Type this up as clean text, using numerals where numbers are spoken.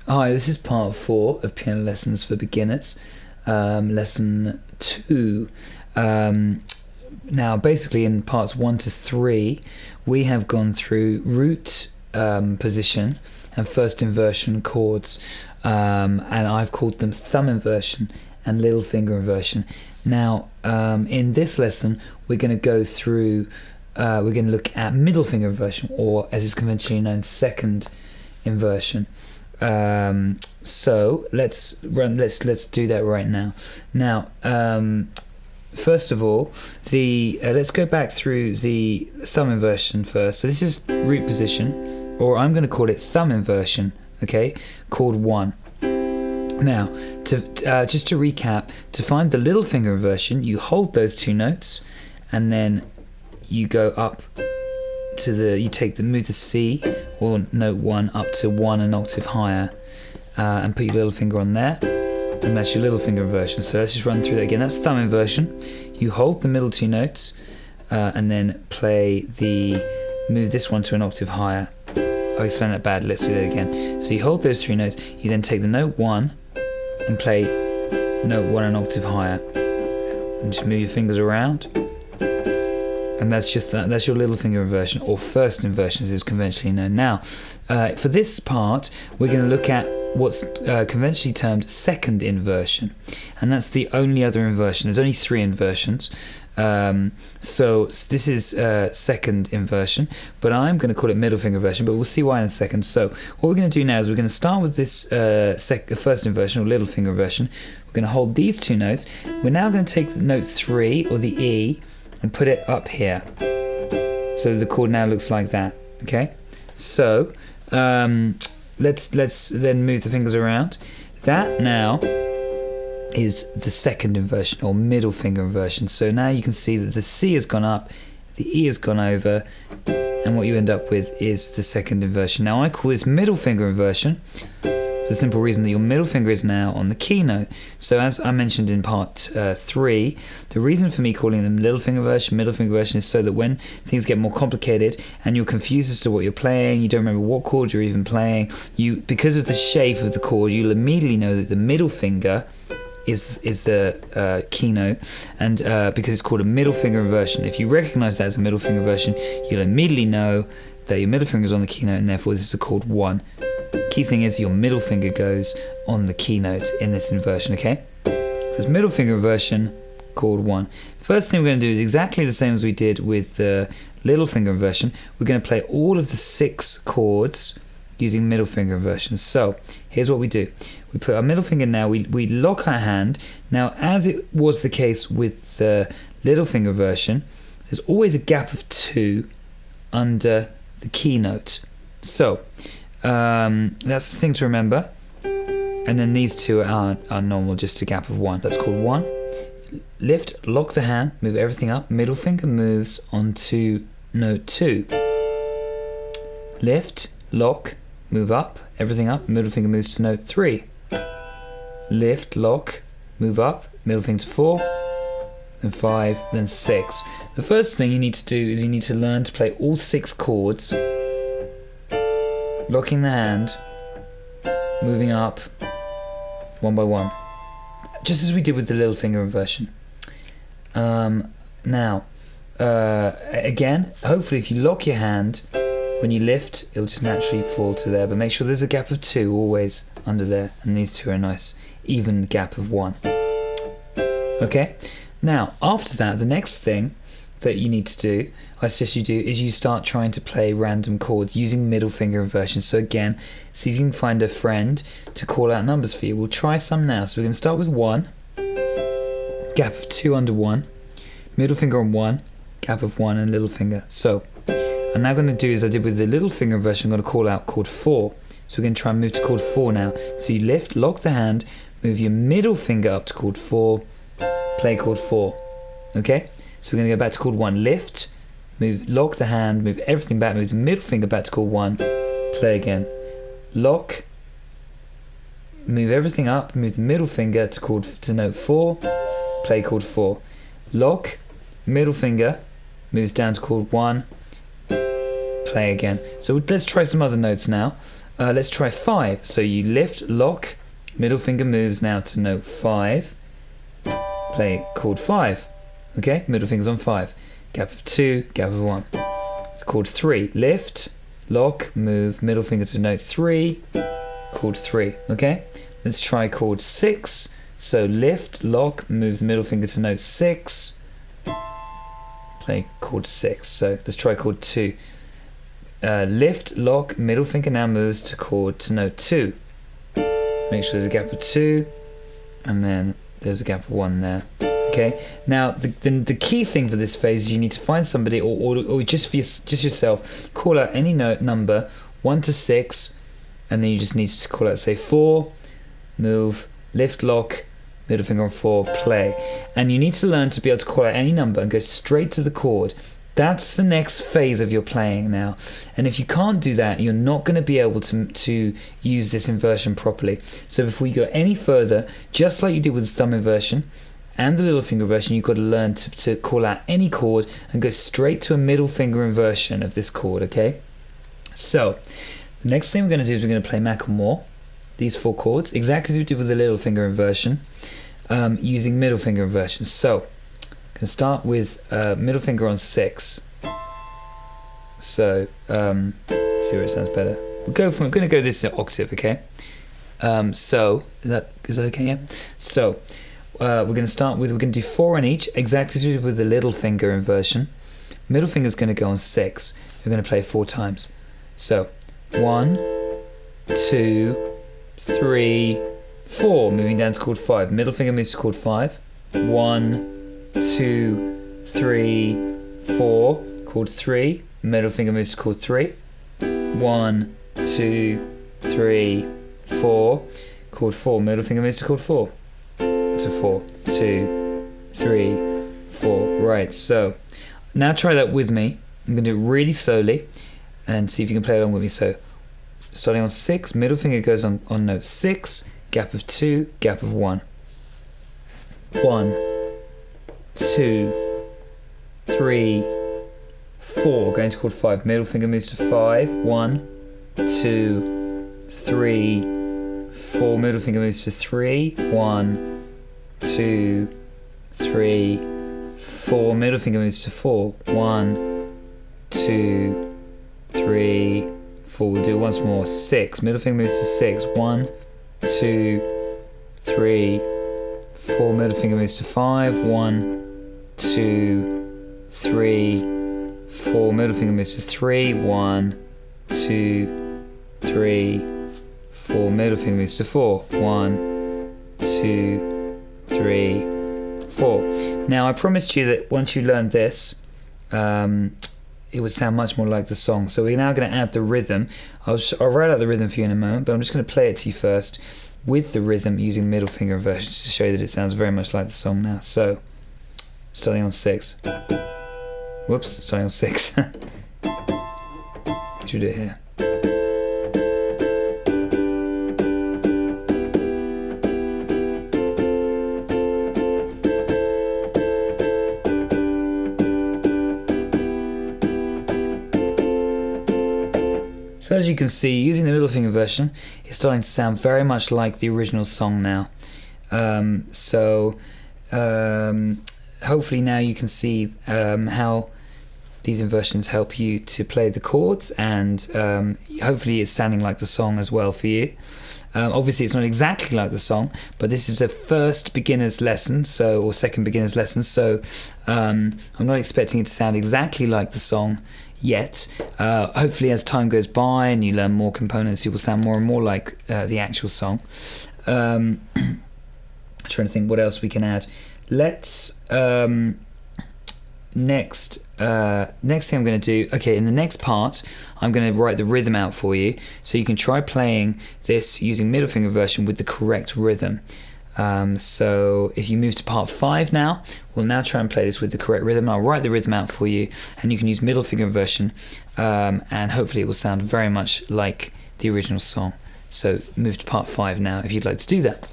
Hi, this is part 4 of Piano Lessons for Beginners, lesson 2. Now, basically in parts 1 to 3, we have gone through root position and first inversion chords, and I've called them thumb inversion and little finger inversion. Now, in this lesson, we're going to go through, we're going to look at middle finger inversion, or as is conventionally known, second inversion. So let's do that right now. Now, first of all, let's go back through the thumb inversion first. So this is root position, or I'm going to call it thumb inversion. Okay, chord 1. Now, just to recap, to find the little finger inversion, you hold those two notes, and then you go up to move the C or note 1 up to 1 an octave higher, and put your little finger on there, and that's your little finger inversion. So let's just run through that again. That's thumb inversion. You hold the middle two notes, and then move this one to an octave higher. I'll explain that bad. Let's do that again. So you hold those three notes. You then take the note 1 and play note 1 an octave higher, and just move your fingers around. And that's your little finger inversion, or first inversion as is conventionally known. Now, for this part, we're going to look at what's conventionally termed second inversion, and that's the only other inversion. There's only 3 inversions, so this is second inversion, but I'm going to call it middle finger inversion, but we'll see why in a second. So what we're going to do now is we're going to start with this first inversion, or little finger inversion. We're going to hold these two notes. We're now going to take the note 3, or the E, and put it up here, so the chord now looks like that. Okay, so let's then move the fingers around. That now is the second inversion, or middle finger inversion. So now you can see that the C has gone up, the E has gone over, and what you end up with is the second inversion. Now I call this middle finger inversion for the simple reason that your middle finger is now on the keynote. So as I mentioned in part 3, the reason for me calling them little finger inversion, middle finger inversion, is so that when things get more complicated and you're confused as to what you're playing, you don't remember what chord you're even playing, because of the shape of the chord, you'll immediately know that the middle finger is the keynote, and because it's called a middle finger inversion, if you recognize that as a middle finger inversion, you'll immediately know that your middle finger is on the keynote, and therefore this is a chord 1. Key thing is your middle finger goes on the keynote in this inversion. Okay, so it's middle finger inversion, chord 1. First thing we're going to do is exactly the same as we did with the little finger inversion. We're going to play all of the 6 chords using middle finger inversion. So here's what we do. We put our middle finger now, we lock our hand. Now, as it was the case with the little finger inversion, there's always a gap of 2 under the keynote. So that's the thing to remember. And then these two are normal, just a gap of 1. That's called 1. Lift, lock the hand, move everything up. Middle finger moves onto note 2. Lift, lock, move up, everything up. Middle finger moves to note 3. Lift, lock, move up. Middle finger to 4, then 5, then 6. The first thing you need to do is you need to learn to play all 6 chords, locking the hand, moving up one by one, just as we did with the little finger inversion. Now, again, hopefully if you lock your hand, when you lift, it'll just naturally fall to there, but make sure there's a gap of 2 always under there, and these two are a nice even gap of 1. Okay, now after that, the next thing that you need to do, I suggest you do, is you start trying to play random chords using middle finger inversion. So again, see if you can find a friend to call out numbers for you. We'll try some now. So we're going to start with 1, gap of 2 under 1, middle finger on 1, gap of 1, and little finger. So I'm now going to do as I did with the little finger inversion, I'm going to call out chord 4. So we're going to try and move to chord 4 now. So you lift, lock the hand, move your middle finger up to chord 4, play chord 4. Okay? So we're going to go back to chord 1, lift, move, lock the hand, move everything back, move the middle finger back to chord 1, play again. Lock, move everything up, move the middle finger to note 4, play chord 4. Lock, middle finger, moves down to chord 1, play again. So let's try some other notes now. Let's try 5. So you lift, lock, middle finger moves now to note 5. Play chord 5. Okay, middle finger's on 5. Gap of 2, gap of 1. It's chord 3. Lift, lock, move, middle finger to note 3, chord 3. Okay, let's try chord 6. So lift, lock, moves middle finger to note 6. Play chord 6. So let's try chord 2. Lift, lock, middle finger now moves to note 2. Make sure there's a gap of 2, and then there's a gap of 1 there. Okay. Now the key thing for this phase is you need to find somebody, or just yourself, call out any note number 1 to 6, and then you just need to call out, say 4, move, lift, lock, middle finger on 4, play. And you need to learn to be able to call out any number and go straight to the chord. That's the next phase of your playing now. And if you can't do that, you're not going to be able to use this inversion properly. So before you go any further, just like you did with the thumb inversion and the little finger inversion, you've got to learn to call out any chord and go straight to a middle finger inversion of this chord, okay? So the next thing we're going to do is we're going to play Macklemore, these 4 chords, exactly as we did with the little finger inversion, using middle finger inversion. So I'm going to start with middle finger on 6. So see where it sounds better. We're going to go this octave, okay? So is that okay? Yeah. So we're going to do 4 on each, exactly as we did with the little finger inversion. Middle finger is going to go on 6. We're going to play 4 times. So 1, 2, 3, 4. Moving down to chord 5. Middle finger moves to chord 5. 1, 2, 3, 4. Chord 3. Middle finger moves to chord 3. 1, 2, 3, 4. Chord 4. Middle finger moves to chord 4. To 4, 2, 3, 4. Right, so now try that with me. I'm going to do it really slowly and see if you can play along with me. So starting on 6, middle finger goes on note 6, gap of 2, gap of 1. 1, 2, 3, 4. Going to chord 5, middle finger moves to 5. 1, 2, 3, 4. Middle finger moves to 3. 1, 2, 3, 4. Middle finger moves to 4. 1, 2, 3, 4. We'll do it once more. 6. Middle finger moves to 6. 1, 2, 3, 4. Middle finger moves to 5. 1, 2, 3, 4. Middle finger moves to 3. 1, 2, 3, 4. Middle finger moves to 4. 1, 2, 3, 4. Now I promised you that once you learned this, it would sound much more like the song. So we're now going to add the rhythm. I'll write out the rhythm for you in a moment, but I'm just going to play it to you first with the rhythm using middle finger inversion just to show you that it sounds very much like the song now. So starting on 6. Whoops, starting on 6. Should do it here. So as you can see, using the middle finger inversion, it's starting to sound very much like the original song now. Hopefully now you can see how these inversions help you to play the chords, and hopefully it's sounding like the song as well for you. Obviously it's not exactly like the song, but this is a first beginner's lesson, or second beginner's lesson, so I'm not expecting it to sound exactly like the song yet. Hopefully as time goes by and you learn more components, it will sound more and more like the actual song. I'm trying to think what else we can add. Let's next thing I'm going to do, okay, in the next part I'm going to write the rhythm out for you so you can try playing this using middle finger inversion with the correct rhythm. So if you move to part 5 now, we'll now try and play this with the correct rhythm. I'll write the rhythm out for you and you can use middle finger inversion, and hopefully it will sound very much like the original song. So move to part 5 now if you'd like to do that.